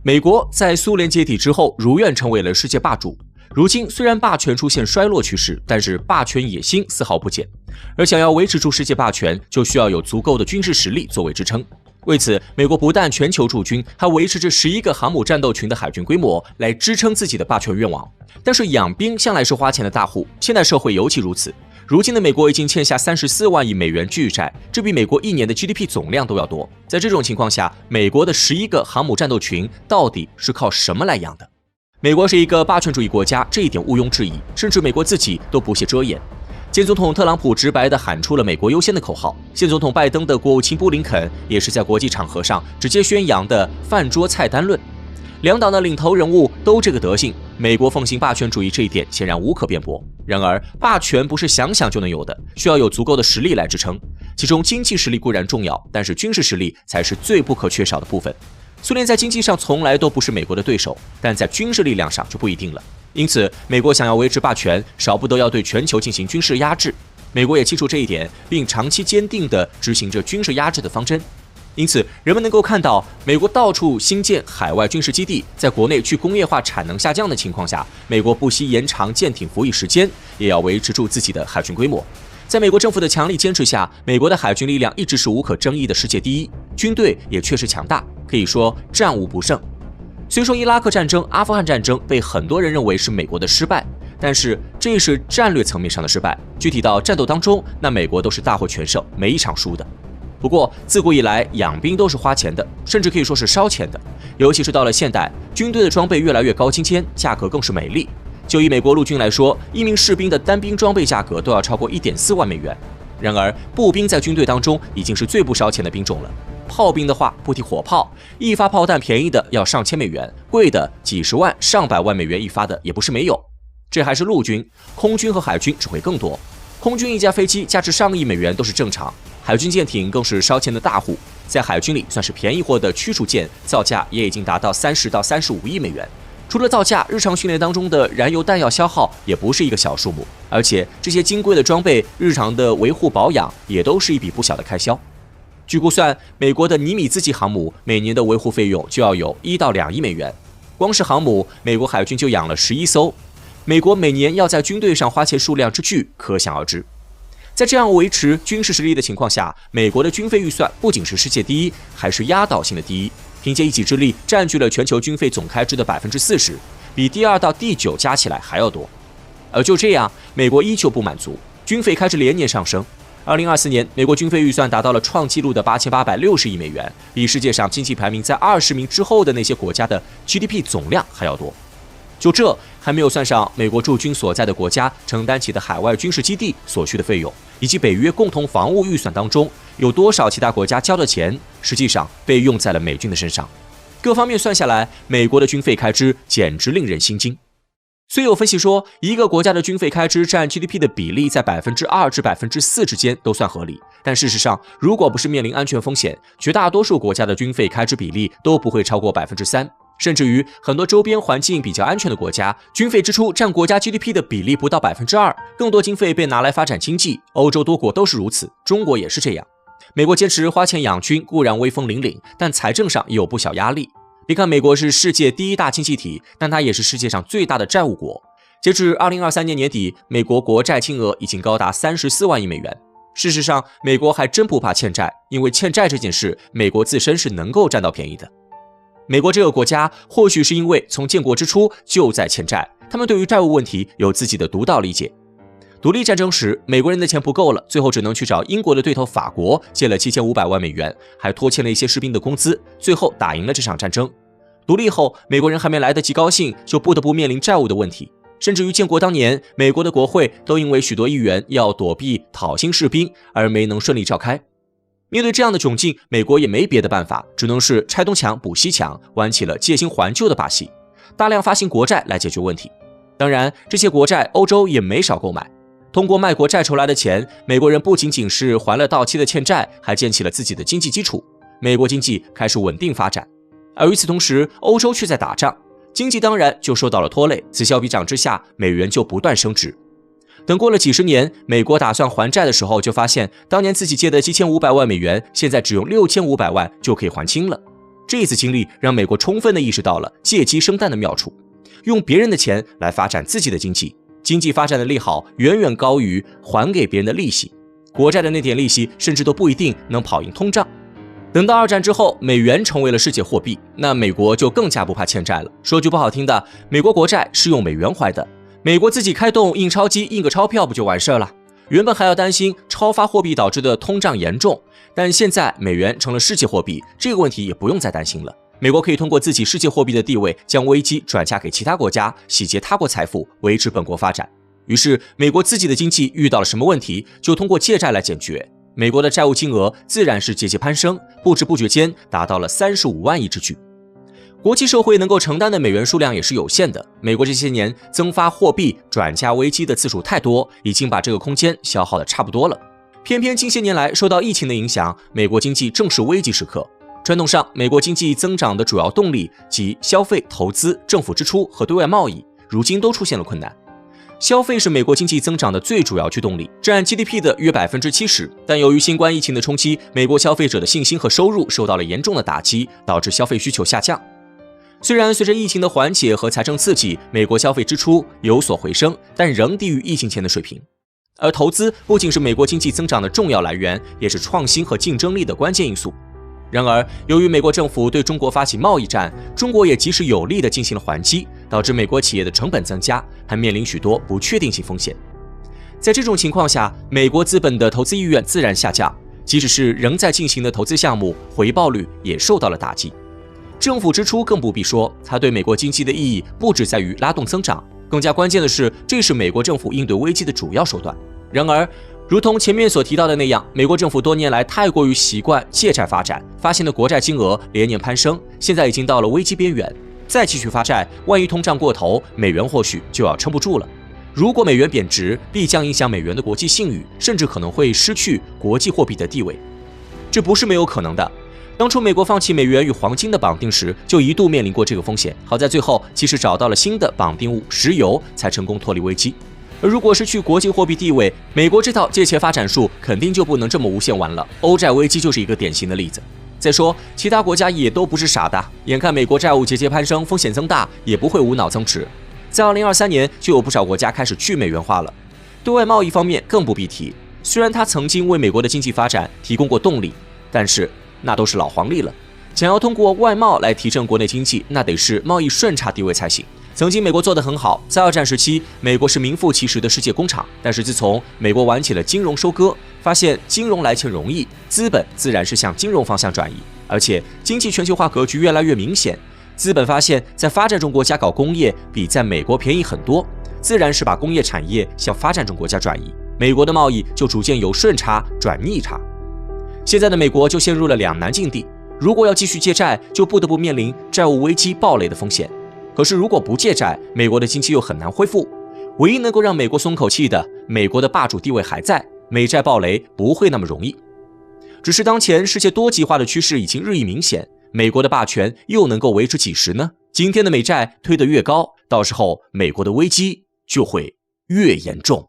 美国在苏联解体之后如愿成为了世界霸主，如今虽然霸权出现衰落趋势，但是霸权野心丝毫不减。而想要维持住世界霸权，就需要有足够的军事实力作为支撑。为此，美国不但全球驻军，还维持着11个航母战斗群的海军规模，来支撑自己的霸权愿望。但是养兵向来是花钱的大户，现代社会尤其如此。如今的美国已经欠下34万亿美元巨债，这比美国1年的 GDP 总量都要多。在这种情况下，美国的11个航母战斗群到底是靠什么来养的？美国是一个霸权主义国家，这一点毋庸置疑，甚至美国自己都不屑遮掩。前总统特朗普直白地喊出了美国优先的口号，现总统拜登的国务卿布林肯也是在国际场合上直接宣扬的饭桌菜单论。两党的领头人物都这个德行，美国奉行霸权主义这一点显然无可辩驳。然而，霸权不是想想就能有的，需要有足够的实力来支撑。其中经济实力固然重要，但是军事实力才是最不可缺少的部分。苏联在经济上从来都不是美国的对手，但在军事力量上就不一定了。因此，美国想要维持霸权，少不得要对全球进行军事压制。美国也清楚这一点，并长期坚定地执行着军事压制的方针。因此，人们能够看到，美国到处新建海外军事基地，在国内去工业化产能下降的情况下，美国不惜延长舰艇服役时间，也要维持住自己的海军规模。在美国政府的强力坚持下，美国的海军力量一直是无可争议的世界第一，军队也确实强大，可以说战无不胜。虽说伊拉克战争、阿富汗战争被很多人认为是美国的失败，但是这是战略层面上的失败，具体到战斗当中，那美国都是大获全胜，没一场输的。不过自古以来养兵都是花钱的，甚至可以说是烧钱的，尤其是到了现代，军队的装备越来越高精尖，价格更是美丽。就以美国陆军来说，一名士兵的单兵装备价格都要超过1.4万美元。然而步兵在军队当中已经是最不烧钱的兵种了。炮兵的话，不提火炮，一发炮弹便宜的要上千美元，贵的几十万、上百万美元一发的也不是没有。这还是陆军，空军和海军只会更多。空军一架飞机价值上亿美元都是正常，海军舰艇更是烧钱的大户。在海军里算是便宜货的驱逐舰，造价也已经达到30到35亿美元。除了造价，日常训练当中的燃油弹药消耗也不是一个小数目，而且这些金贵的装备，日常的维护保养也都是一笔不小的开销。据估算，美国的尼米兹级航母每年的维护费用就要有1到2亿美元，光是航母，美国海军就养了11艘。美国每年要在军队上花钱数量之巨，可想而知。在这样维持军事实力的情况下，美国的军费预算不仅是世界第一，还是压倒性的第一，凭借一己之力占据了全球军费总开支的40%，比第2到第9加起来还要多。而就这样，美国依旧不满足，军费开支连年上升。2024年，美国军费预算达到了创纪录的8860亿美元，比世界上经济排名在20名之后的那些国家的 GDP 总量还要多。就这还没有算上美国驻军所在的国家承担起的海外军事基地所需的费用，以及北约共同防务预算当中有多少其他国家交的钱，实际上被用在了美军的身上。各方面算下来，美国的军费开支简直令人心惊。虽有分析说，一个国家的军费开支占 GDP 的比例在2%至4%之间都算合理，但事实上，如果不是面临安全风险，绝大多数国家的军费开支比例都不会超过3%，甚至于很多周边环境比较安全的国家，军费支出占国家 GDP 的比例不到2%，更多经费被拿来发展经济。欧洲多国都是如此，中国也是这样。美国坚持花钱养军，固然威风凛凛，但财政上也有不小压力。别看美国是世界第一大经济体，但它也是世界上最大的债务国。截至2023年年底，美国国债金额已经高达34万亿美元。事实上，美国还真不怕欠债，因为欠债这件事，美国自身是能够占到便宜的。美国这个国家或许是因为从建国之初就在欠债，他们对于债务问题有自己的独到理解。独立战争时，美国人的钱不够了，最后只能去找英国的对头法国借了7500万美元，还拖欠了一些士兵的工资，最后打赢了这场战争。独立后，美国人还没来得及高兴，就不得不面临债务的问题。甚至于建国当年，美国的国会都因为许多议员要躲避讨薪士兵而没能顺利召开。面对这样的窘境，美国也没别的办法，只能是拆东墙补西墙，玩起了借新还旧的把戏，大量发行国债来解决问题。当然，这些国债欧洲也没少购买。通过卖国债筹来的钱，美国人不仅仅是还了到期的欠债，还建起了自己的经济基础，美国经济开始稳定发展。而与此同时，欧洲却在打仗，经济当然就受到了拖累，此消彼长之下，美元就不断升值。等过了几十年，美国打算还债的时候，就发现当年自己借的7500万美元，现在只用6500万就可以还清了。这次经历让美国充分地意识到了借鸡生蛋的妙处，用别人的钱来发展自己的经济，经济发展的利好远远高于还给别人的利息，国债的那点利息甚至都不一定能跑赢通胀。等到2战之后，美元成为了世界货币，那美国就更加不怕欠债了。说句不好听的，美国国债是用美元还的，美国自己开动印钞机印个钞票不就完事了？原本还要担心超发货币导致的通胀严重，但现在美元成了世界货币，这个问题也不用再担心了。美国可以通过自己世界货币的地位，将危机转嫁给其他国家，洗劫他国财富，维持本国发展。于是美国自己的经济遇到了什么问题，就通过借债来解决。美国的债务金额自然是节节攀升，不知不觉间达到了35万亿之巨。国际社会能够承担的美元数量也是有限的，美国这些年增发货币转嫁危机的次数太多，已经把这个空间消耗的差不多了。偏偏近些年来受到疫情的影响，美国经济正是危机时刻。传统上，美国经济增长的主要动力即消费、投资、政府支出和对外贸易，如今都出现了困难。消费是美国经济增长的最主要驱动力，占 GDP 的约 70%， 但由于新冠疫情的冲击，美国消费者的信心和收入受到了严重的打击，导致消费需求下降。虽然随着疫情的缓解和财政刺激，美国消费支出有所回升，但仍低于疫情前的水平。而投资不仅是美国经济增长的重要来源，也是创新和竞争力的关键因素。然而，由于美国政府对中国发起贸易战，中国也及时有力地进行了还击，导致美国企业的成本增加，还面临许多不确定性风险。在这种情况下，美国资本的投资意愿自然下降，即使是仍在进行的投资项目，回报率也受到了打击。政府支出更不必说，它对美国经济的意义不只在于拉动增长，更加关键的是，这是美国政府应对危机的主要手段。然而，如同前面所提到的那样，美国政府多年来太过于习惯借债发展，发行的国债金额连年攀升，现在已经到了危机边缘。再继续发债，万一通胀过头，美元或许就要撑不住了。如果美元贬值，必将影响美元的国际信誉，甚至可能会失去国际货币的地位。这不是没有可能的。当初美国放弃美元与黄金的绑定时，就一度面临过这个风险。好在最后及时找到了新的绑定物石油，才成功脱离危机。而如果失去国际货币地位，美国这套借钱发展术肯定就不能这么无限玩了。欧债危机就是一个典型的例子。再说，其他国家也都不是傻的，眼看美国债务节节攀升，风险增大，也不会无脑增持。在2023年，就有不少国家开始去美元化了。对外贸易方面更不必提，虽然它曾经为美国的经济发展提供过动力，但是那都是老黄历了。想要通过外贸来提振国内经济，那得是贸易顺差地位才行。曾经美国做得很好，在2战时期，美国是名副其实的世界工厂。但是自从美国玩起了金融收割，发现金融来钱容易，资本自然是向金融方向转移，而且经济全球化格局越来越明显。资本发现，在发展中国家搞工业比在美国便宜很多，自然是把工业产业向发展中国家转移，美国的贸易就逐渐由顺差转逆差。现在的美国就陷入了两难境地，如果要继续借债，就不得不面临债务危机暴雷的风险。可是如果不借债，美国的经济又很难恢复。唯一能够让美国松口气的，美国的霸主地位还在，美债暴雷不会那么容易。只是当前世界多极化的趋势已经日益明显，美国的霸权又能够维持几时呢？今天的美债推得越高，到时候美国的危机就会越严重。